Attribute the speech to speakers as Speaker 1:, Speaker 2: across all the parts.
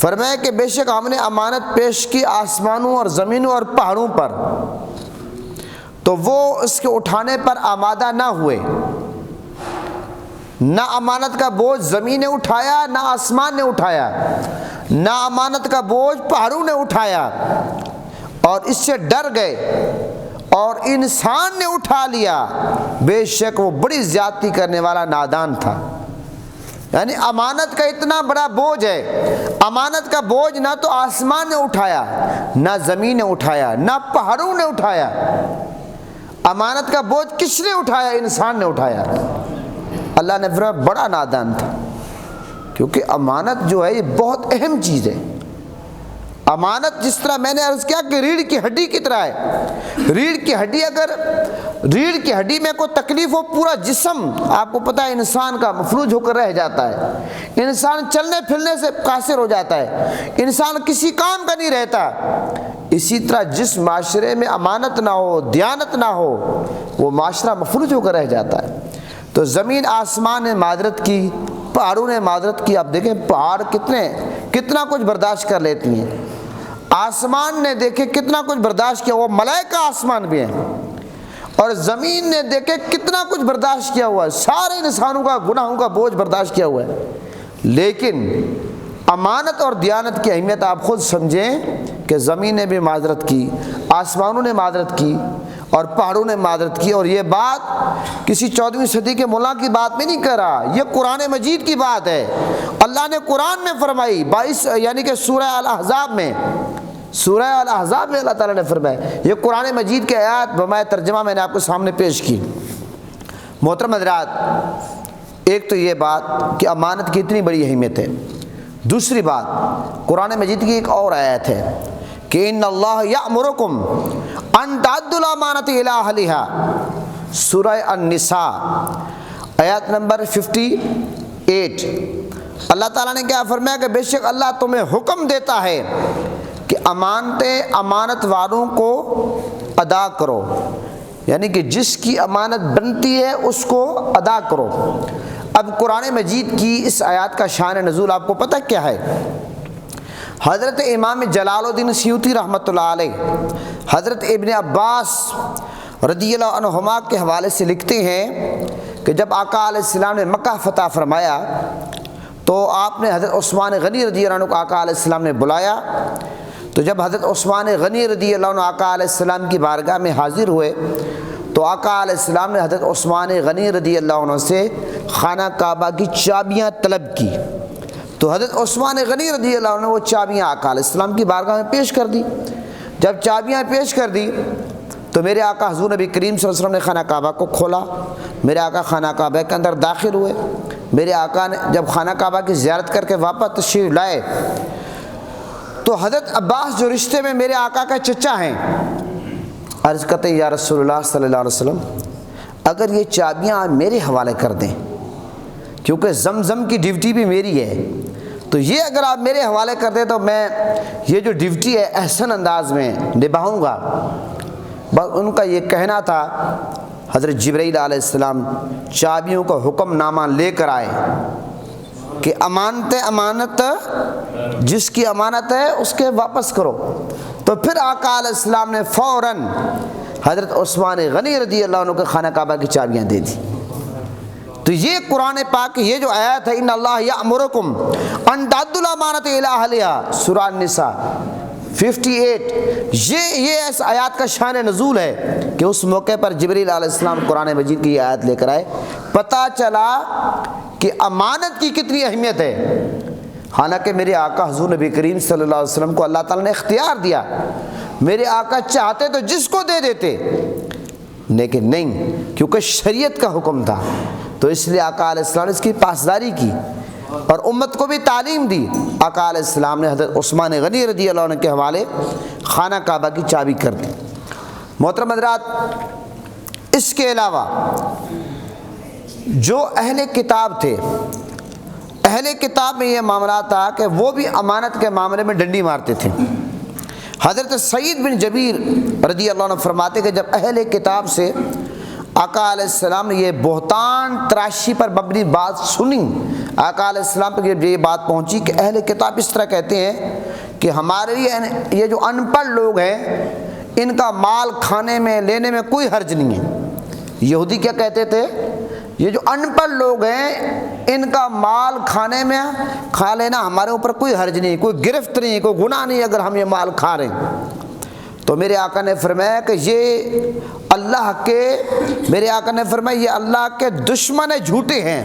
Speaker 1: فرمایا کہ بے شک ہم نے امانت پیش کی آسمانوں اور زمینوں اور پہاڑوں پر، تو وہ اس کے اٹھانے پر آمادہ نہ ہوئے۔ نہ امانت کا بوجھ زمین نے اٹھایا، نہ آسمان نے اٹھایا، نہ امانت کا بوجھ پہاڑوں نے اٹھایا، اور اس سے ڈر گئے اور انسان نے اٹھا لیا، بے شک وہ بڑی زیادتی کرنے والا نادان تھا۔ یعنی امانت کا اتنا بڑا بوجھ ہے، امانت کا بوجھ نہ تو آسمان نے اٹھایا، نہ زمین نے اٹھایا، نہ پہاڑوں نے اٹھایا۔ امانت کا بوجھ کس نے اٹھایا؟ انسان نے اٹھایا۔ اللہ نے فرمایا بڑا نادان تھا، کیونکہ امانت جو ہے یہ بہت اہم چیز ہے۔ امانت جس طرح میں نے عرض کیا کہ ریڑھ کی ہڈی کی طرح ہے۔ ریڑھ کی ہڈی، اگر ریڑھ کی ہڈی میں کوئی تکلیف ہو، پورا جسم آپ کو پتہ ہے انسان کا مفلوج ہو کر رہ جاتا ہے، انسان چلنے پھرنے سے قاصر ہو جاتا ہے، انسان کسی کام کا نہیں رہتا۔ اسی طرح جس معاشرے میں امانت نہ ہو، دیانت نہ ہو، وہ معاشرہ مفلوج ہو کر رہ جاتا ہے۔ تو زمین آسمان نے معذرت کی، پہاڑوں نے معذرت کی۔ اب دیکھیں پہاڑ کتنا کچھ برداشت کر لیتی ہیں، آسمان نے دیکھے کتنا کچھ برداشت کیا، وہ ملائکہ آسمان بھی ہیں، اور زمین نے دیکھے کتنا کچھ برداشت کیا ہوا ہے، سارے انسانوں کا گناہوں کا بوجھ برداشت کیا ہوا ہے۔ لیکن امانت اور دیانت کی اہمیت آپ خود سمجھیں کہ زمین نے بھی معذرت کی، آسمانوں نے معذرت کی، اور پہاڑوں نے معذرت کی۔ اور یہ بات کسی 14ویں صدی کے مولا کی بات میں نہیں کر رہا، یہ قرآن مجید کی بات ہے۔ اللہ نے قرآن میں فرمائی 22 یعنی کہ سورہ الاحزاب میں اللہ تعالیٰ نے فرمایا، یہ قرآن مجید کے آیات بمائے ترجمہ میں نے آپ کو سامنے پیش کی۔ محترم حضرات، ایک تو یہ بات کہ امانت کی اتنی بڑی اہمیت ہے۔ دوسری بات، قرآن مجید کی ایک اور آیت ہے کہ ان اللہ یأمرکم ان تعدوا الامانۃ الی اہلھا، سورہ النساء آیت نمبر 58۔ اللہ تعالیٰ نے کیا فرمایا کہ بے شک اللہ تمہیں حکم دیتا ہے کہ امانتیں امانت والوں کو ادا کرو، یعنی کہ جس کی امانت بنتی ہے اس کو ادا کرو۔ اب قرآن مجید کی اس آیات کا شان نزول آپ کو پتہ کیا ہے؟ حضرت امام جلال الدین سیوطی رحمۃ اللہ علیہ حضرت ابن عباس رضی اللہ عنہما کے حوالے سے لکھتے ہیں کہ جب آقا علیہ السلام نے مکہ فتح فرمایا تو آپ نے حضرت عثمان غنی رضی اللہ عنہ کو آقا علیہ السلام نے بلایا۔ تو جب حضرت عثمان غنی رضی اللہ عنہ آقا علیہ السلام کی بارگاہ میں حاضر ہوئے تو آقا علیہ السلام نے حضرت عثمان غنی رضی اللہ عنہ سے خانہ کعبہ کی چابیاں طلب کی۔ تو حضرت عثمان غنی رضی اللہ عنہ نے وہ چابیاں آقا علیہ السلام کی بارگاہ میں پیش کر دی۔ جب چابیاں پیش کر دی تو میرے آقا حضور نبی کریم صلی اللہ علیہ وسلم نے خانہ کعبہ کو کھولا، میرے آقا خانہ کعبہ کے اندر داخل ہوئے۔ میرے آقا نے جب خانہ کعبہ کی زیارت کر کے واپس تشریف لائے تو حضرت عباس جو رشتے میں میرے آقا کا چچا ہیں عرض کرتے ہیں یا رسول اللہ صلی اللہ علیہ وسلم اگر یہ چابیاں آپ میرے حوالے کر دیں، کیونکہ زمزم کی ڈیوٹی بھی میری ہے، تو یہ اگر آپ میرے حوالے کر دیں تو میں یہ جو ڈیوٹی ہے احسن انداز میں نبھاؤں گا۔ بس ان کا یہ کہنا تھا۔ حضرت جبرائیل علیہ السلام چابیوں کا حکم نامہ لے کر آئے کہ امانت جس کی امانت ہے اس کے واپس کرو۔ تو پھر آقا علیہ السلام نے فوراً حضرت عثمان غنی رضی اللہ عنہ کے خانہ کعبہ کی چابیاں دے دی۔ تو یہ قرآن پاک یہ جو آیت ہے ان اللہ یأمرکم ان تعدوا الامانۃ الی اہلھا، سورہ النساء 58، یہ اس آیات کا شان نزول ہے کہ اس موقع پر جبریل علیہ السلام قرآن مجید کی یہ آیت لے کر آئے۔ پتہ چلا کہ امانت کی کتنی اہمیت ہے۔ حالانکہ میرے آقا حضور نبی کریم صلی اللہ علیہ وسلم کو اللہ تعالیٰ نے اختیار دیا، میرے آقا چاہتے تو جس کو دے دیتے، لیکن نہیں، کیونکہ شریعت کا حکم تھا تو اس لیے آقا علیہ السلام نے اس کی پاسداری کی اور امت کو بھی تعلیم دی۔ آقا علیہ السلام نے حضرت عثمان غنی رضی اللہ عنہ کے حوالے خانہ کعبہ کی چابی کر دی۔ محترم حضرات، اس کے علاوہ جو اہل کتاب تھے، اہل کتاب میں یہ معاملہ تھا کہ وہ بھی امانت کے معاملے میں ڈنڈی مارتے تھے۔ حضرت سعید بن جبیر رضی اللہ عنہ فرماتے کہ جب اہل کتاب سے آقا علیہ السلام نے یہ بہتان تراشی پر مبنی بات سنی، آقا علیہ السلام پر یہ بات پہنچی کہ اہل کتاب اس طرح کہتے ہیں کہ ہمارے لیے یہ جو ان پڑھ لوگ ہیں ان کا مال کھانے میں لینے میں کوئی حرج نہیں ہے۔ یہودی کیا کہتے تھے؟ یہ جو ان پڑھ لوگ ہیں ان کا مال کھانے میں کھا لینا ہمارے اوپر کوئی حرج نہیں، کوئی گرفت نہیں، کوئی گناہ نہیں اگر ہم یہ مال کھا رہے ہیں۔ تو میرے آقا نے فرمایا کہ یہ اللہ کے دشمن جھوٹے ہیں۔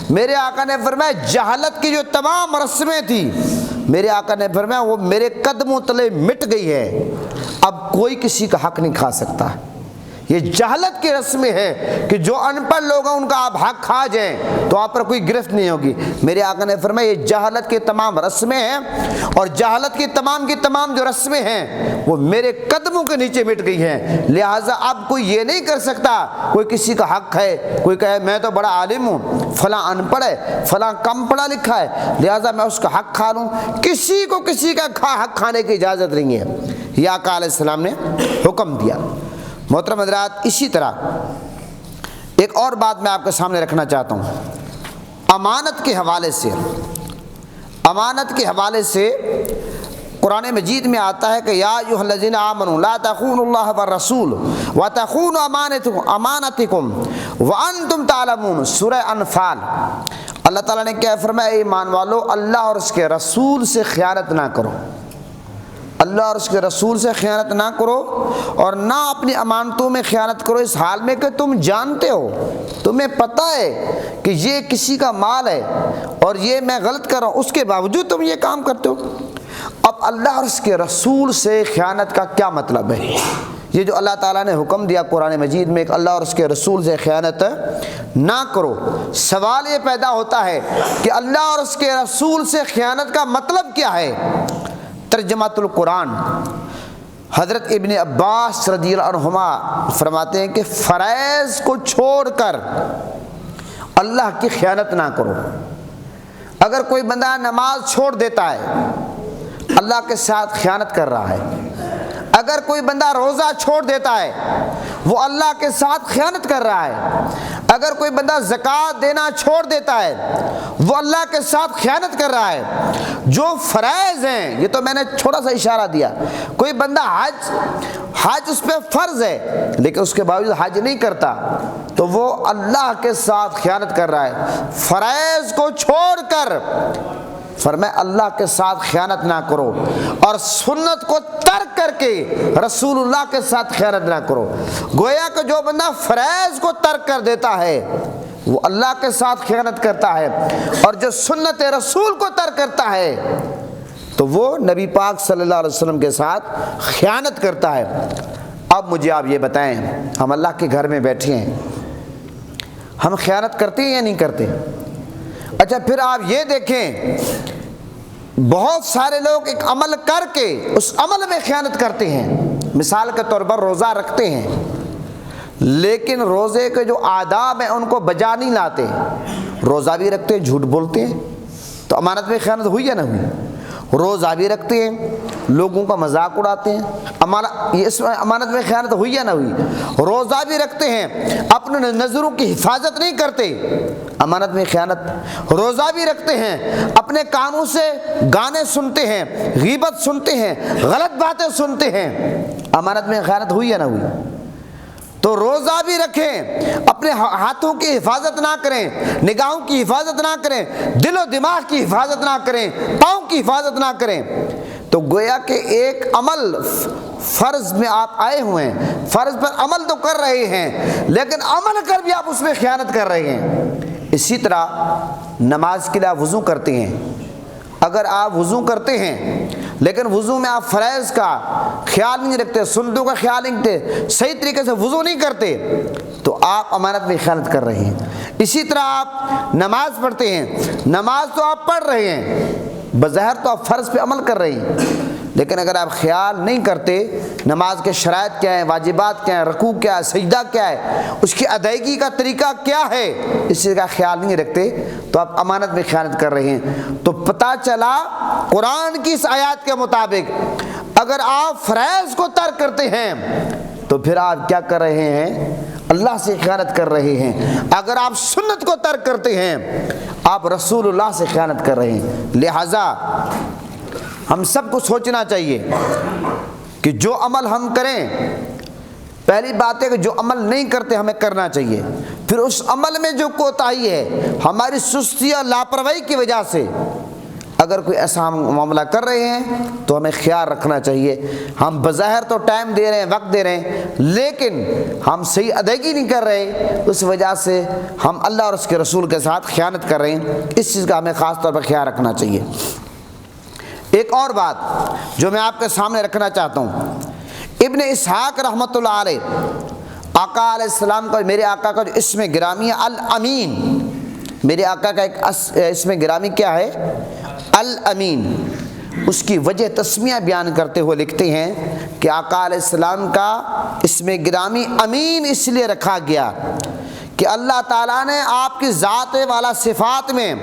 Speaker 1: میرے آقا نے فرمایا جہالت کی جو تمام رسمیں تھی میرے آقا نے فرمایا وہ میرے قدموں تلے مٹ گئی ہے، اب کوئی کسی کا حق نہیں کھا سکتا۔ یہ جہالت کی رسمیں ہے کہ جو ان پڑھ لوگ ہیں ان کا آپ حق کھا جائیں تو آپ پر کوئی گرفت نہیں ہوگی۔ میرے آقا نے فرمایا یہ جہالت کی تمام رسمیں ہیں اور جہالت کی تمام جو رسمیں ہیں وہ میرے قدموں کے نیچے مٹ گئی ہیں، لہٰذا اب کوئی یہ نہیں کر سکتا کوئی کسی کا حق ہے، کوئی کہے میں تو بڑا عالم ہوں، فلاں ان پڑھ ہے، فلاں کم پڑھا لکھا ہے لہٰذا میں اس کا حق کھا لوں۔ کسی کو کسی کا حق کھانے کی اجازت نہیں ہے، یہ آقا علیہ السلام نے حکم دیا۔ محترم حضرات، اسی طرح ایک اور بات میں آپ کے سامنے رکھنا چاہتا ہوں امانت کے حوالے سے قرآن مجید میں آتا ہے کہ یا ایھا الذین آمنوا لا تخونوا اللہ والرسول وتخونوا امانتکم وانتم تعلمون، سورہ انفال۔ اللہ تعالیٰ نے کیا فرمایا؟ اے ایمان والو اللہ اور اس کے رسول سے خیانت نہ کرو، اللہ اور اس کے رسول سے خیانت نہ کرو اور نہ اپنی امانتوں میں خیانت کرو، اس حال میں کہ تم جانتے ہو، تمہیں پتہ ہے کہ یہ کسی کا مال ہے اور یہ میں غلط کر رہا ہوں، اس کے باوجود تم یہ کام کرتے ہو۔ اب اللہ اور اس کے رسول سے خیانت کا کیا مطلب ہے؟ یہ جو اللہ تعالیٰ نے حکم دیا قرآن مجید میں کہ اللہ اور اس کے رسول سے خیانت نہ کرو، سوال یہ پیدا ہوتا ہے کہ اللہ اور اس کے رسول سے خیانت کا مطلب کیا ہے؟ ترجمۃ القرآن حضرت ابن عباس رضی اللہ عنہما فرماتے ہیں کہ فرائض کو چھوڑ کر اللہ کی خیانت نہ کرو۔ اگر کوئی بندہ نماز چھوڑ دیتا ہے اللہ کے ساتھ خیانت کر رہا ہے، اگر کوئی بندہ روزہ چھوڑ دیتا ہے وہ اللہ کے ساتھ خیانت کر رہا ہے، اگر کوئی بندہ زکوٰۃ دینا چھوڑ دیتا ہے وہ اللہ کے ساتھ خیانت کر رہا ہے۔ جو فرائض ہیں، یہ تو میں نے چھوٹا سا اشارہ دیا، کوئی بندہ حج اس پہ فرض ہے لیکن اس کے باوجود حج نہیں کرتا تو وہ اللہ کے ساتھ خیانت کر رہا ہے۔ فرائض کو چھوڑ کر فرمایا اللہ کے ساتھ خیانت نہ کرو اور سنت کو ترک کر کے رسول اللہ کے ساتھ خیانت نہ کرو۔ گویا کہ جو بندہ فرائض کو ترک کر دیتا ہے وہ اللہ کے ساتھ خیانت کرتا ہے اور جو سنت رسول کو ترک کرتا ہے تو وہ نبی پاک صلی اللہ علیہ وسلم کے ساتھ خیانت کرتا ہے۔ اب مجھے آپ یہ بتائیں، ہم اللہ کے گھر میں بیٹھے ہیں، ہم خیانت کرتے ہیں یا نہیں کرتے؟ اچھا پھر آپ یہ دیکھیں بہت سارے لوگ ایک عمل کر کے اس عمل میں خیانت کرتے ہیں۔ مثال کے طور پر روزہ رکھتے ہیں لیکن روزے کے جو آداب ہیں ان کو بجا نہیں لاتے، روزہ بھی رکھتے ہیں جھوٹ بولتے ہیں، تو امانت میں خیانت ہوئی یا نہ ہوئی؟ روزہ بھی رکھتے ہیں لوگوں کا مذاق اڑاتے ہیں، اس میں امانت میں خیانت ہوئی یا نہ ہوئی؟ روزہ بھی رکھتے ہیں اپنے نظروں کی حفاظت نہیں کرتے، امانت میں خیانت۔ روزہ بھی رکھتے ہیں اپنے کانوں سے گانے سنتے ہیں، غیبت سنتے ہیں، غلط باتیں سنتے ہیں، امانت میں خیانت ہوئی یا نہ ہوئی؟ تو روزہ بھی رکھیں، اپنے ہاتھوں کی حفاظت نہ کریں، نگاہوں کی حفاظت نہ کریں، دل و دماغ کی حفاظت نہ کریں، پاؤں کی حفاظت نہ کریں، تو گویا کہ ایک عمل فرض میں آپ آئے ہوئے ہیں، فرض پر عمل تو کر رہے ہیں لیکن عمل کر بھی آپ اس میں خیانت کر رہے ہیں۔ اسی طرح نماز کے لیے آپ وضو کرتے ہیں، اگر آپ وضو کرتے ہیں لیکن وضو میں آپ فرائض کا خیال نہیں رکھتے، سنتوں کا خیال نہیں رکھتے، صحیح طریقے سے وضو نہیں کرتے تو آپ امانت میں خیانت کر رہے ہیں۔ اسی طرح آپ نماز پڑھتے ہیں، نماز تو آپ پڑھ رہے ہیں، بظاہر تو آپ فرض پہ عمل کر رہے ہیں لیکن اگر آپ خیال نہیں کرتے نماز کے شرائط کیا ہیں، واجبات کیا ہیں، رکوع کیا ہے، سجدہ کیا ہے، اس کی ادائیگی کا طریقہ کیا ہے، اس چیز کا خیال نہیں رکھتے تو آپ امانت میں خیانت کر رہے ہیں۔ تو پتہ چلا قرآن کی اس آیات کے مطابق اگر آپ فرائض کو ترک کرتے ہیں تو پھر آپ کیا کر رہے ہیں؟ اللہ سے خیانت کر رہے ہیں۔ اگر آپ سنت کو ترک کرتے ہیں آپ رسول اللہ سے خیانت کر رہے ہیں۔ لہٰذا ہم سب کو سوچنا چاہیے کہ جو عمل ہم کریں، پہلی بات ہے کہ جو عمل نہیں کرتے ہمیں کرنا چاہیے، پھر اس عمل میں جو کوتاہی ہے ہماری سستی اور لاپرواہی کی وجہ سے اگر کوئی ایسا ہم معاملہ کر رہے ہیں تو ہمیں خیال رکھنا چاہیے ہم بظاہر تو ٹائم دے رہے ہیں، وقت دے رہے ہیں، لیکن ہم صحیح ادائیگی نہیں کر رہے، اس وجہ سے ہم اللہ اور اس کے رسول کے ساتھ خیانت کر رہے ہیں۔ اس چیز کا ہمیں خاص طور پر خیال رکھنا چاہیے۔ ایک اور بات جو میں آپ کے سامنے رکھنا چاہتا ہوں، ابن اسحاق رحمۃ اللہ علیہ آقا علیہ السلام کا، میرے آقا کا جو اسم گرامی ہے الامین، میرے آقا کا ایک اسم گرامی کیا ہے؟ الامین۔ اس کی وجہ تسمیہ بیان کرتے ہوئے لکھتے ہیں کہ آقا علیہ السلام کا اسم گرامی امین اس لیے رکھا گیا کہ اللہ تعالیٰ نے آپ کی ذات والا صفات میں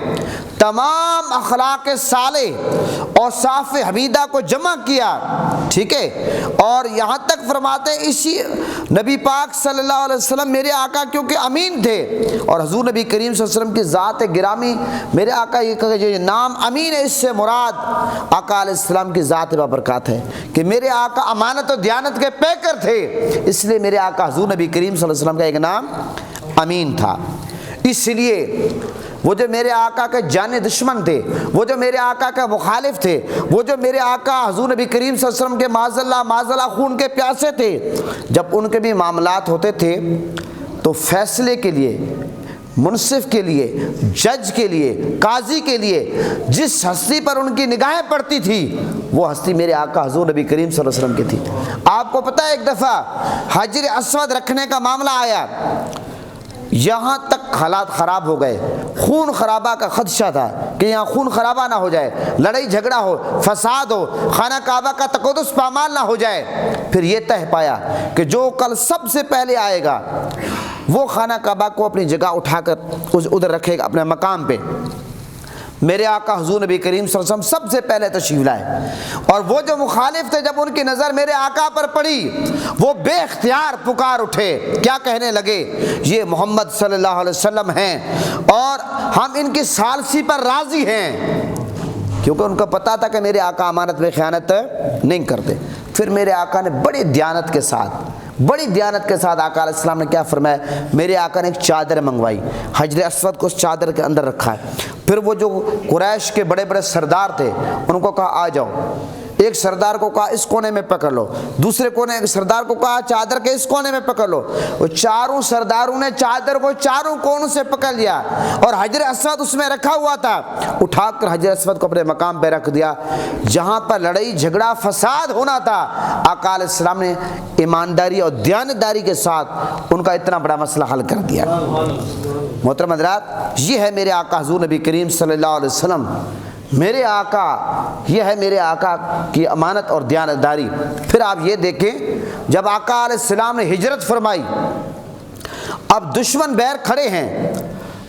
Speaker 1: تمام اخلاق صالح اور صاف حمیدہ کو جمع کیا، ٹھیک ہے، اور یہاں تک فرماتے ہیں اسی نبی پاک صلی اللہ علیہ وسلم میرے آقا کیونکہ امین تھے، اور حضور نبی کریم صلی اللہ علیہ وسلم کی ذات گرامی میرے آقا یہ نام امین ہے، اس سے مراد آقا علیہ السلام کی ذات بابرکات ہے کہ میرے آقا امانت و دیانت کے پیکر تھے، اس لیے میرے آقا حضور نبی کریم صلی اللہ علیہ وسلم کا ایک نام امین تھا۔ اس لیے وہ جو میرے آقا کے جانے دشمن تھے، وہ جو میرے آقا کا مخالف تھے، وہ جو میرے آقا حضور نبی کریم صلی اللہ علیہ وسلم کے معاذ اللہ خون کے پیاسے تھے، جب ان کے بھی معاملات ہوتے تھے تو فیصلے کے لیے، منصف کے لیے، جج کے لیے، قاضی کے لیے جس ہستی پر ان کی نگاہیں پڑتی تھی وہ ہستی میرے آقا حضور نبی کریم صلی اللہ علیہ وسلم کی تھی۔ آپ کو پتہ ہے ایک دفعہ حجر اسود رکھنے کا معاملہ آیا، یہاں تک حالات خراب ہو گئے، خون خرابہ کا خدشہ تھا کہ یہاں خون خرابہ نہ ہو جائے، لڑائی جھگڑا ہو، فساد ہو، خانہ کعبہ کا تقدس پامال نہ ہو جائے۔ پھر یہ طے پایا کہ جو کل سب سے پہلے آئے گا وہ خانہ کعبہ کو اپنی جگہ اٹھا کر ادھر رکھے گا اپنے مقام پہ۔ میرے آقا حضور نبی کریم صلی اللہ علیہ وسلم سب سے پہلے تشریف لائے، اور وہ جو مخالف تھے جب ان کی نظر میرے آقا پر پڑی وہ بے اختیار پکار اٹھے، کیا کہنے لگے؟ یہ محمد صلی اللہ علیہ وسلم ہیں اور ہم ان کی ثالثی پر راضی ہیں، کیونکہ ان کو پتا تھا کہ میرے آقا امانت میں خیانت نہیں کرتے۔ پھر میرے آقا نے بڑی دیانت کے ساتھ آقا علیہ السلام نے کیا فرمایا؟ میرے آقا نے ایک چادر منگوائی، حجر اسود کو اس چادر کے اندر رکھا ہے، پھر وہ جو قریش کے بڑے بڑے سردار تھے ان کو کہا آ جاؤ، ایک سردار کو کہا اس کونے میں پکڑ لو، دوسرے کونے سردار کو کہا چادر کے اس کونے میں پکڑ لو، وہ چاروں سرداروں نے چادر کو چاروں کونوں سے پکڑ لیا اور حجر اسود اس میں رکھا ہوا تھا، اٹھا کر حجر اسود کو اپنے مقام پہ رکھ دیا۔ جہاں پر لڑائی جھگڑا فساد ہونا تھا آقا علیہ السلام نے ایمانداری اور دیانتداری کے ساتھ ان کا اتنا بڑا مسئلہ حل کر دیا۔ محترم حضرات، یہ ہے میرے آقا حضور نبی کریم صلی اللہ علیہ وسلم، میرے آقا، یہ ہے میرے آقا کی امانت اور دیانتداری۔ پھر آپ یہ دیکھیں جب آقا علیہ السلام نے ہجرت فرمائی، اب دشمن بیر کھڑے ہیں،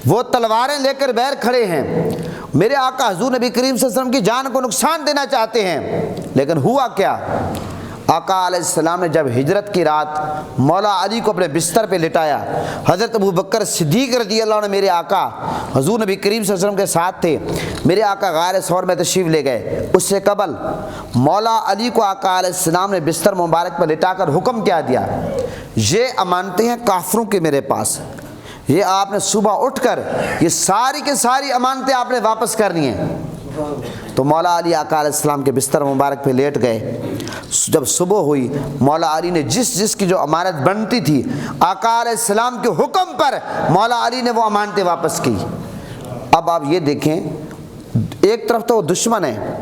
Speaker 1: وہ تلواریں لے کر بیر کھڑے ہیں، میرے آقا حضور نبی کریم صلی اللہ علیہ وسلم کی جان کو نقصان دینا چاہتے ہیں، لیکن ہوا کیا؟ آقا علیہ السلام نے جب ہجرت کی رات مولا علی کو اپنے بستر پہ لٹایا، حضرت ابو بکر صدیق رضی اللہ عنہ میرے آقا حضور نبی کریم صلی اللہ علیہ وسلم کے ساتھ تھے، میرے آقا غار ثور میں تشریف لے گئے۔ اس سے قبل مولا علی کو آقا علیہ السلام نے بستر مبارک پر لٹا کر حکم کیا دیا، یہ امانتیں ہیں کافروں کے میرے پاس، یہ آپ نے صبح اٹھ کر یہ ساری کی ساری امانتیں آپ نے واپس کرنی ہیں۔ تو مولا علی آقا علیہ السلام کے بستر مبارک پہ لیٹ گئے۔ جب صبح ہوئی مولا علی نے جس کی جو امانت بنتی تھی آقا علیہ السلام کے حکم پر مولا علی نے وہ امانتیں واپس کی۔ اب آپ یہ دیکھیں، ایک طرف تو وہ دشمن ہے،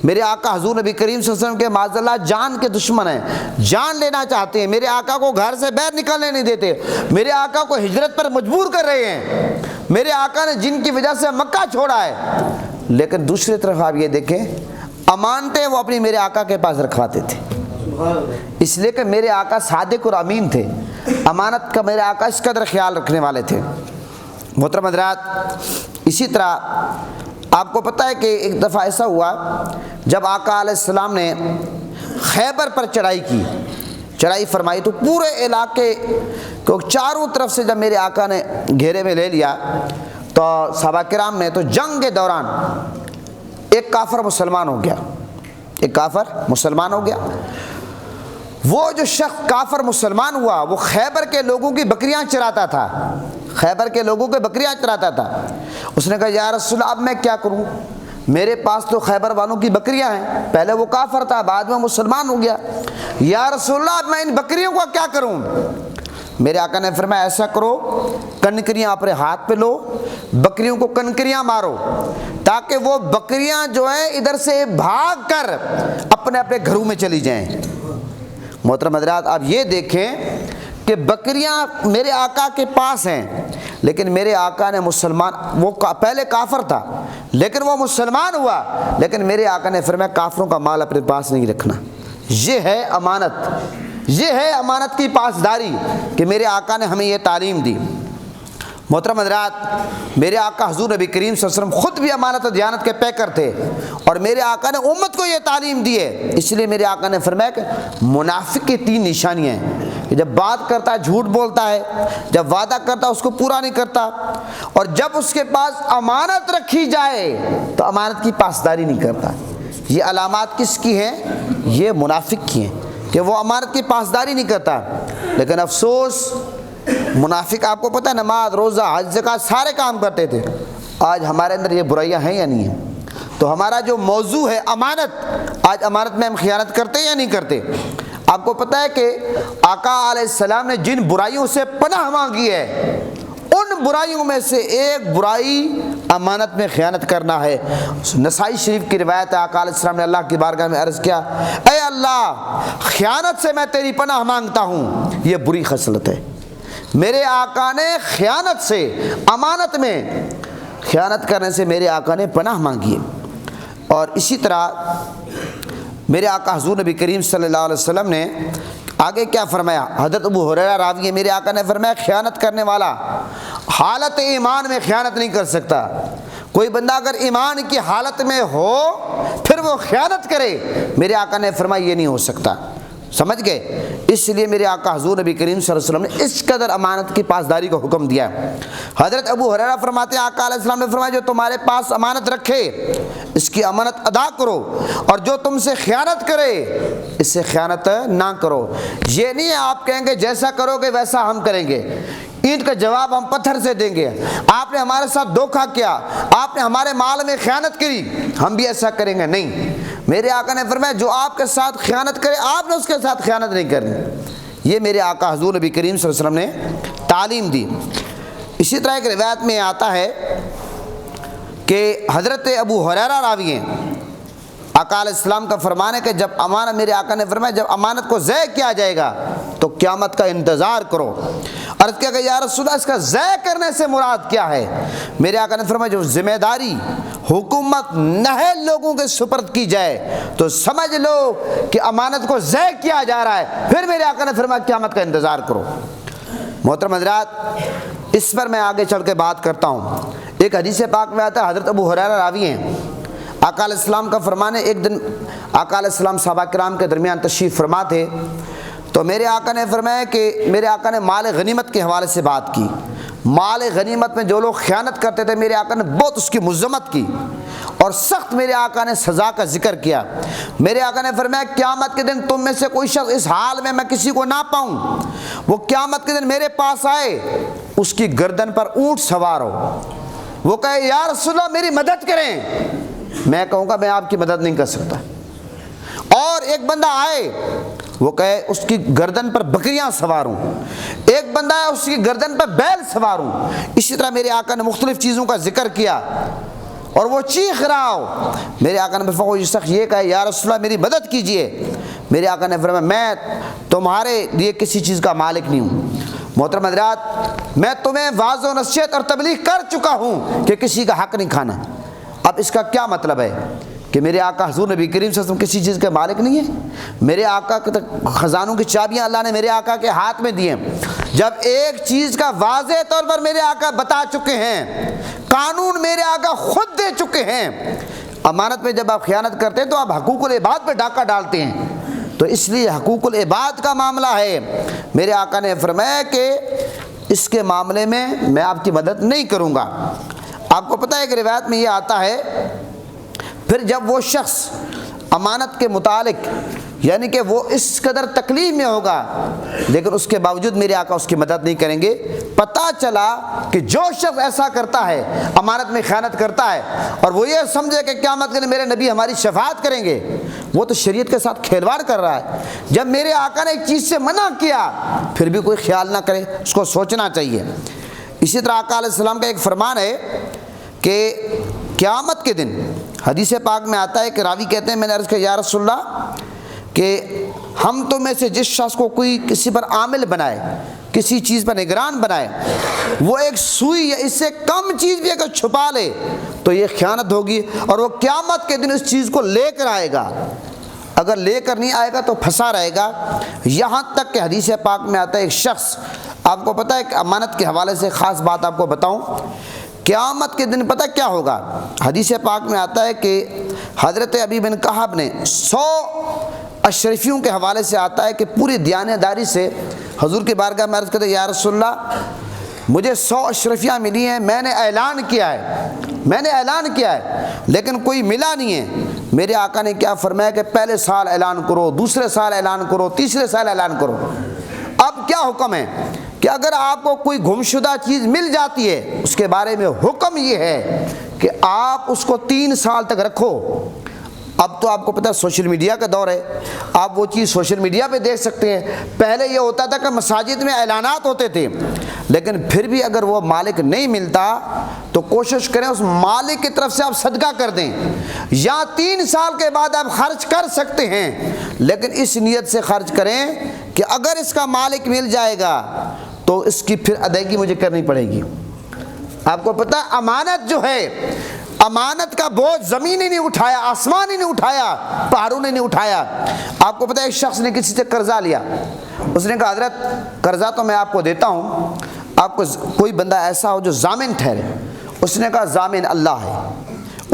Speaker 1: میرے آقا حضور نبی کریم صلی اللہ علیہ وسلم کے معاذ اللہ جان کے دشمن ہیں، جان لینا چاہتے ہیں، میرے آقا کو گھر سے باہر نکلنے نہیں دیتے، میرے آقا کو ہجرت پر مجبور کر رہے ہیں، میرے آقا نے جن کی وجہ سے مکہ چھوڑا ہے۔ لیکن دوسری طرف آپ یہ دیکھیں امانتیں وہ اپنی میرے آقا کے پاس رکھواتے تھے، اس لیے کہ میرے آقا صادق اور امین تھے، امانت کا میرے آقا اس قدر خیال رکھنے والے تھے۔ محترم حضرات، اسی طرح آپ کو پتہ ہے کہ ایک دفعہ ایسا ہوا جب آقا علیہ السلام نے خیبر پر چڑھائی کی، چڑھائی فرمائی تو پورے علاقے کو چاروں طرف سے جب میرے آقا نے گھیرے میں لے لیا تو صحابہ کرام نے تو جنگ کے دوران ایک کافر مسلمان ہو گیا، ایک کافر مسلمان ہو گیا۔ وہ جو شخص کافر مسلمان ہوا وہ خیبر کے لوگوں کی بکریاں چراتا تھا، خیبر کے لوگوں کے بکریاں چراتا تھا۔ اس نے کہا یا رسول اللہ اب میں کیا کروں، میرے پاس تو خیبر والوں کی بکریاں ہیں، پہلے وہ کافر تھا بعد میں مسلمان ہو گیا، یا رسول اللہ اب میں ان بکریوں کو کیا کروں؟ میرے آقا نے فرمایا ایسا کرو، کنکریاں اپنے ہاتھ پہ لو، بکریوں کو کنکریاں مارو تاکہ وہ بکریاں جو ہیں ادھر سے بھاگ کر اپنے اپنے گھروں میں چلی جائیں۔ محترم حضرات آپ یہ دیکھیں کہ بکریاں میرے آقا کے پاس ہیں، لیکن میرے آقا نے مسلمان، وہ پہلے کافر تھا لیکن وہ مسلمان ہوا، لیکن میرے آقا نے فرمایا کافروں کا مال اپنے پاس نہیں رکھنا۔ یہ ہے امانت، یہ ہے امانت کی پاسداری کہ میرے آقا نے ہمیں یہ تعلیم دی۔ محترم حضرات میرے آقا حضور نبی کریم صلی اللہ علیہ وسلم خود بھی امانت و دیانت کے پیکر تھے، اور میرے آقا نے امت کو یہ تعلیم دی ہے۔ اس لیے میرے آقا نے فرمایا کہ منافق کی 3 نشانیاں ہیں کہ جب بات کرتا ہے جھوٹ بولتا ہے، جب وعدہ کرتا ہے اس کو پورا نہیں کرتا، اور جب اس کے پاس امانت رکھی جائے تو امانت کی پاسداری نہیں کرتا۔ یہ علامات کس کی ہیں؟ یہ منافق کی ہیں کہ وہ امانت کی پاسداری نہیں کرتا۔ لیکن افسوس منافق آپ کو پتہ ہے نماز روزہ حج زکوٰۃ سارے کام کرتے تھے، آج ہمارے اندر یہ برائیاں ہیں یا نہیں ہیں؟ تو ہمارا جو موضوع ہے امانت، آج امانت میں ہم خیانت کرتے یا نہیں کرتے؟ آپ کو پتہ ہے کہ آقا علیہ السلام نے جن برائیوں سے پناہ مانگی ہے ان برائیوں میں سے ایک برائی امانت میں خیانت کرنا ہے۔ نسائی شریف کی روایت ہے آقا علیہ السلام نے اللہ کی بارگاہ میں عرض کیا اے اللہ خیانت سے میں تیری پناہ مانگتا ہوں، یہ بری خصلت ہے۔ میرے آقا نے خیانت سے، امانت میں خیانت کرنے سے میرے آقا نے پناہ مانگی ہے۔ اور اسی طرح میرے آقا حضور نبی کریم صلی اللہ علیہ وسلم نے آگے کیا فرمایا؟ حضرت ابو ہریرہ راوی ہے، میرے آقا نے فرمایا خیانت کرنے والا حالت ایمان میں خیانت نہیں کر سکتا۔ کوئی بندہ اگر ایمان کی حالت میں ہو پھر وہ خیانت کرے، میرے آقا نے فرمایا یہ نہیں ہو سکتا۔ سمجھ گئے؟ اس لیے میرے آقا حضور نبی کریم صلی اللہ علیہ وسلم نے اس قدر امانت کی پاسداری کا حکم دیا ہے۔ حضرت ابو ہریرہ فرماتے ہیں آقا علیہ السلام نے فرمایا جو تمہارے پاس امانت رکھے اس کی امانت ادا کرو، اور جو تم سے خیانت کرے اس سے خیانت نہ کرو۔ یہ نہیں ہے آپ کہیں گے جیسا کرو گے ویسا ہم کریں گے، اینٹ کا جواب ہم پتھر سے دیں گے، آپ نے ہمارے ساتھ دھوکہ کیا، آپ نے ہمارے مال میں خیانت کی، ہم بھی ایسا کریں گے، نہیں۔ میرے آقا نے فرمایا جو آپ کے ساتھ خیانت کرے آپ نے اس کے ساتھ خیانت نہیں کرنی۔ یہ میرے آقا حضور نبی کریم صلی اللہ علیہ وسلم نے تعلیم دی۔ اسی طرح ایک روایت میں آتا ہے کہ حضرت ابو ہریرہ راوی ہیں، آقا علیہ السلام کا فرمان ہے کہ جب امانت، میرے آقا نے فرمایا جب امانت کو ضائع کیا جائے گا تو قیامت کا انتظار کرو۔ عرض کیا کہ یا رسول اللہ اس کا ضائع کرنے سے مراد کیا ہے؟ میرے آقا نے فرمایا جو ذمہ داری حکومت نہل لوگوں کے سپرد کی جائے تو سمجھ لو کہ امانت کو ضائع کیا جا رہا ہے، پھر میرے آقا نے فرمایا قیامت کا انتظار کرو۔ محترم حضرات اس پر میں آگے چل کے بات کرتا ہوں۔ ایک حدیث پاک میں آتا ہے، حضرت ابو ہریرہ راوی ہیں، آقا علیہ السلام کا فرمان ہے ایک دن آقا علیہ السلام صحابہ کرام کے درمیان تشریف فرما تھے، تو میرے آقا نے فرمایا کہ میرے آقا نے مال غنیمت کے حوالے سے بات کی۔ مال غنیمت میں جو لوگ خیانت کرتے تھے میرے آقا نے بہت اس کی مذمت کی اور سخت میرے آقا نے سزا کا ذکر کیا۔ میرے آقا نے فرمایا قیامت کے دن تم میں سے کوئی شخص اس حال میں کسی کو نہ پاؤں، وہ قیامت کے دن میرے پاس آئے اس کی گردن پر اونٹ سوار ہو، وہ کہے یا رسول اللہ میری مدد کریں، میں کہوں گا میں آپ کی مدد نہیں کر سکتا۔ اور ایک بندہ آئے وہ کہے اس کی گردن پر بکریاں سوار ہوں، ایک بندہ ہے اس کی گردن پر بیل سوار ہوں۔ اسی طرح میرے آقا نے مختلف چیزوں کا ذکر کیا اور وہ چیخ رہا ہو، میرے آقا نے فرمایا یہ شخص یہ کہے یا رسول اللہ میری مدد کیجئے، میرے آقا نے فرمایا میں تمہارے لیے کسی چیز کا مالک نہیں ہوں۔ محترم حضرات میں تمہیں واعظ و نصیحت اور تبلیغ کر چکا ہوں کہ کسی کا حق نہیں کھانا۔ اب اس کا کیا مطلب ہے کہ میرے آقا حضور نبی کریم صلی اللہ علیہ وسلم کسی چیز کے مالک نہیں ہے؟ میرے آقا کے خزانوں کی چابیاں اللہ نے میرے آقا کے ہاتھ میں دی ہیں۔ جب ایک چیز کا واضح طور پر میرے آقا بتا چکے ہیں، قانون میرے آقا خود دے چکے ہیں، امانت میں جب آپ خیانت کرتے ہیں تو آپ حقوق العباد پہ ڈاکہ ڈالتے ہیں، تو اس لیے حقوق العباد کا معاملہ ہے، میرے آقا نے فرمایا کہ اس کے معاملے میں آپ کی مدد نہیں کروں گا۔ آپ کو پتہ ہے کہ روایت میں یہ آتا ہے، پھر جب وہ شخص امانت کے متعلق یعنی کہ وہ اس قدر تکلیف میں ہوگا لیکن اس کے باوجود میرے آقا اس کی مدد نہیں کریں گے، پتہ چلا کہ جو شخص ایسا کرتا ہے، امانت میں خیانت کرتا ہے اور وہ یہ سمجھے کہ قیامت کے دن میرے نبی ہماری شفاعت کریں گے، وہ تو شریعت کے ساتھ کھیلواڑ کر رہا ہے۔ جب میرے آقا نے ایک چیز سے منع کیا پھر بھی کوئی خیال نہ کرے، اس کو سوچنا چاہیے۔ اسی طرح آقا علیہ السلام کا ایک فرمان ہے کہ قیامت کے دن حدیث پاک میں آتا ہے کہ راوی کہتے ہیں میں نے عرض کیا یا رسول اللہ کہ ہم تو میں سے جس شخص کو کوئی کسی پر عامل بنائے، کسی چیز پر نگران بنائے، وہ ایک سوئی یا اس سے کم چیز بھی اگر چھپا لے تو یہ خیانت ہوگی اور وہ قیامت کے دن اس چیز کو لے کر آئے گا، اگر لے کر نہیں آئے گا تو پھنسا رہے گا۔ یہاں تک کہ حدیث پاک میں آتا ہے ایک شخص، آپ کو پتہ ہے کہ امانت کے حوالے سے خاص بات آپ کو بتاؤں، قیامت کے دن پتہ کیا ہوگا؟ حدیث پاک میں آتا ہے کہ حضرت ابی بن کہب نے 100 اشرفیوں کے حوالے سے آتا ہے کہ پوری دیانتداری سے حضور کی بارگاہ میں عرض کرتے یا رسول اللہ مجھے 100 اشرفیاں ملی ہیں، میں نے اعلان کیا ہے لیکن کوئی ملا نہیں ہے۔ میرے آقا نے کیا فرمایا کہ پہلے سال اعلان کرو، دوسرے سال اعلان کرو، تیسرے سال اعلان کرو۔ اب کیا حکم ہے کہ اگر آپ کو کوئی گمشدہ چیز مل جاتی ہے اس کے بارے میں حکم یہ ہے کہ آپ اس کو 3 سال تک رکھو۔ اب تو آپ کو پتہ ہے سوشل میڈیا کا دور ہے، آپ وہ چیز سوشل میڈیا پہ دیکھ سکتے ہیں۔ پہلے یہ ہوتا تھا کہ مساجد میں اعلانات ہوتے تھے، لیکن پھر بھی اگر وہ مالک نہیں ملتا تو کوشش کریں اس مالک کی طرف سے آپ صدقہ کر دیں، یا 3 سال کے بعد آپ خرچ کر سکتے ہیں، لیکن اس نیت سے خرچ کریں کہ اگر اس کا مالک مل جائے گا تو اس کی پھر ادائیگی مجھے کرنی پڑے گی۔ آپ کو پتہ ہے امانت جو ہے، امانت کا بوجھ زمین ہی نہیں اٹھایا، آسمان ہی نہیں اٹھایا، پہاڑوں نے نہیں اٹھایا۔ آپ کو پتہ ہے ایک شخص نے کسی سے قرضہ لیا، اس نے کہا حضرت قرضہ تو میں آپ کو دیتا ہوں، آپ کو کوئی بندہ ایسا ہو جو ضامن ٹھہرے۔ اس نے کہا ضامن اللہ ہے۔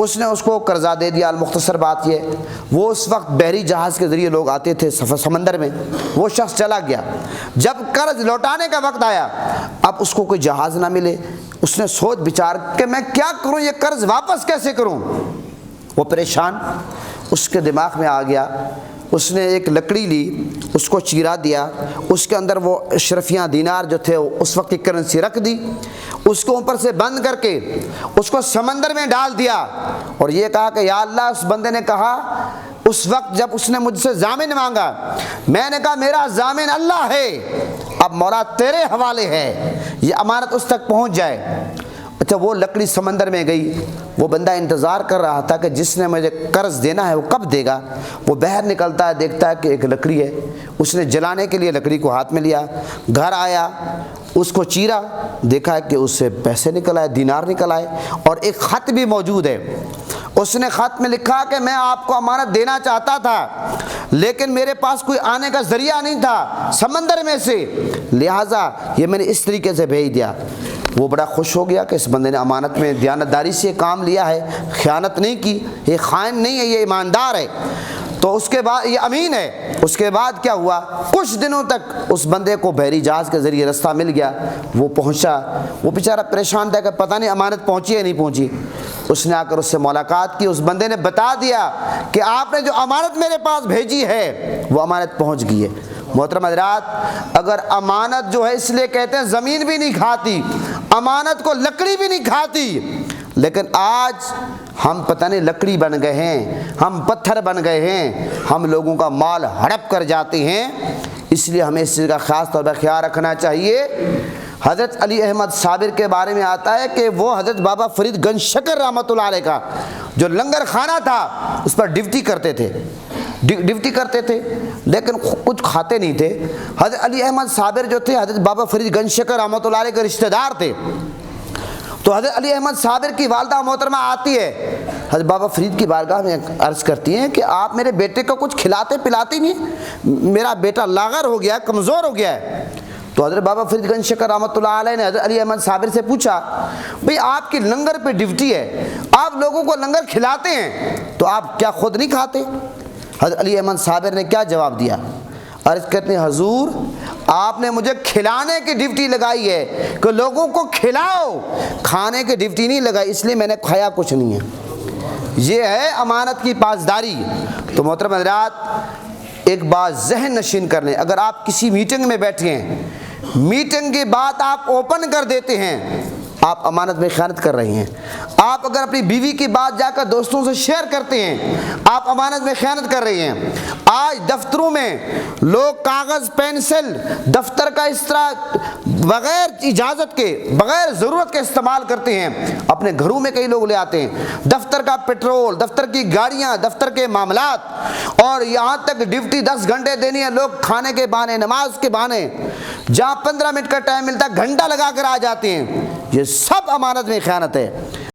Speaker 1: اس نے اس کو قرضہ دے دیا۔ المختصر بات یہ، وہ اس وقت بحری جہاز کے ذریعے لوگ آتے تھے سمندر میں، وہ شخص چلا گیا۔ جب قرض لوٹانے کا وقت آیا اب اس کو کوئی جہاز نہ ملے، اس نے سوچ بچار کہ میں کیا کروں، یہ قرض واپس کیسے کروں؟ وہ پریشان، اس کے دماغ میں آ گیا، اس نے ایک لکڑی لی، اس کو چیرا دیا، اس کے اندر وہ اشرفیاں دینار جو تھے اس وقت کی کرنسی رکھ دی، اس کو اوپر سے بند کر کے اس کو سمندر میں ڈال دیا اور یہ کہا کہ یا اللہ، اس بندے نے کہا اس وقت جب اس نے مجھ سے ضامن مانگا، میں نے کہا میرا ضامن اللہ ہے، اب مولا تیرے حوالے ہے، یہ امانت اس تک پہنچ جائے۔ اچھا وہ لکڑی سمندر میں گئی، وہ بندہ انتظار کر رہا تھا کہ جس نے مجھے قرض دینا ہے وہ کب دے گا۔ وہ باہر نکلتا ہے، دیکھتا ہے کہ ایک لکڑی ہے، اس نے جلانے کے لیے لکڑی کو ہاتھ میں لیا، گھر آیا، اس کو چیرا، دیکھا ہے کہ اس سے پیسے نکل آئے، دینار نکل آئے اور ایک خط بھی موجود ہے۔ اس نے خط میں لکھا کہ میں آپ کو امانت دینا چاہتا تھا لیکن میرے پاس کوئی آنے کا ذریعہ نہیں تھا سمندر میں سے، لہٰذا یہ میں نے اس طریقے سے بھیج دیا۔ وہ بڑا خوش ہو گیا کہ اس بندے نے امانت میں دیانتداری سے کام لیا ہے، خیانت نہیں کی، یہ خائن نہیں ہے، یہ ایماندار ہے، تو اس کے بعد یہ امین ہے۔ اس کے بعد کیا ہوا، کچھ دنوں تک اس بندے کو بحری جہاز کے ذریعے رستہ مل گیا، وہ پہنچا، وہ بیچارہ پریشان تھا کہ پتہ نہیں امانت پہنچی یا نہیں پہنچی۔ اس نے آ کر اس سے ملاقات کی، اس بندے نے بتا دیا کہ آپ نے جو امانت میرے پاس بھیجی ہے وہ امانت پہنچ گئی ہے۔ محترم حضرات، اگر امانت جو ہے، اس لیے کہتے ہیں زمین بھی نہیں کھاتی، امانت کو لکڑی بھی نہیں کھاتی، لیکن آج ہم پتہ نہیں لکڑی بن گئے ہیں، ہم پتھر بن گئے ہیں، ہم لوگوں کا مال ہڑپ کر جاتے ہیں۔ اس لیے ہمیں اس چیز کا خاص طور پر خیال رکھنا چاہیے۔ حضرت علی احمد صابر کے بارے میں آتا ہے کہ وہ حضرت بابا فرید گنج شکر رحمۃ اللہ علیہ کا جو لنگر خانہ تھا اس پر ڈیوٹی کرتے تھے لیکن کچھ کھاتے نہیں تھے۔ حضرت علی احمد صابر جو تھے حضرت بابا فرید گنج شکر رحمۃ اللہ علیہ کے رشتہ دار تھے، تو حضرت علی احمد صابر کی والدہ محترمہ آتی ہے، حضرت بابا فرید کی بارگاہ میں عرض کرتی ہیں کہ آپ میرے بیٹے کو کچھ کھلاتے پلاتے نہیں، میرا بیٹا لاغر ہو گیا، کمزور ہو گیا ہے۔ تو حضرت بابا فرید گنج شکر رحمۃ اللہ علیہ نے حضرت علی احمد صابر سے پوچھا، بھئی آپ کی لنگر پہ ڈیوٹی ہے، آپ لوگوں کو لنگر کھلاتے ہیں تو آپ کیا خود نہیں کھاتے؟ حضرت علی احمد صابر نے کیا جواب دیا؟ عرض کرتے ہیں حضور آپ نے مجھے کھلانے کی ڈیوٹی لگائی ہے کہ لوگوں کو کھلاؤ، کھانے کی ڈیوٹی نہیں لگائی، اس لیے میں نے کھایا کچھ نہیں ہے۔ یہ ہے امانت کی پاسداری۔ تو محترم حضرات ایک بات ذہن نشین کر لیں، اگر آپ کسی میٹنگ میں بیٹھے ہیں، میٹنگ کی بات آپ اوپن کر دیتے ہیں، آپ امانت میں خیانت کر رہے ہیں۔ آپ اگر اپنی بیوی کی بات جا کر دوستوں سے شیئر کرتے ہیں، آپ امانت میں خیانت کر رہے ہیں۔ آج دفتروں میں لوگ کاغذ پینسل دفتر کا اس طرح بغیر اجازت کے، بغیر ضرورت کے استعمال کرتے ہیں، اپنے گھروں میں کئی لوگ لے آتے ہیں۔ دفتر کا پیٹرول، دفتر کی گاڑیاں، دفتر کے معاملات، اور یہاں تک ڈیوٹی 10 گھنٹے دینی ہے، لوگ کھانے کے بہانے، نماز کے بہانے، جہاں 15 منٹ کا ٹائم ملتا ہے گھنٹہ لگا کر آ جاتے ہیں۔ یہ سب امانت میں خیانت ہے۔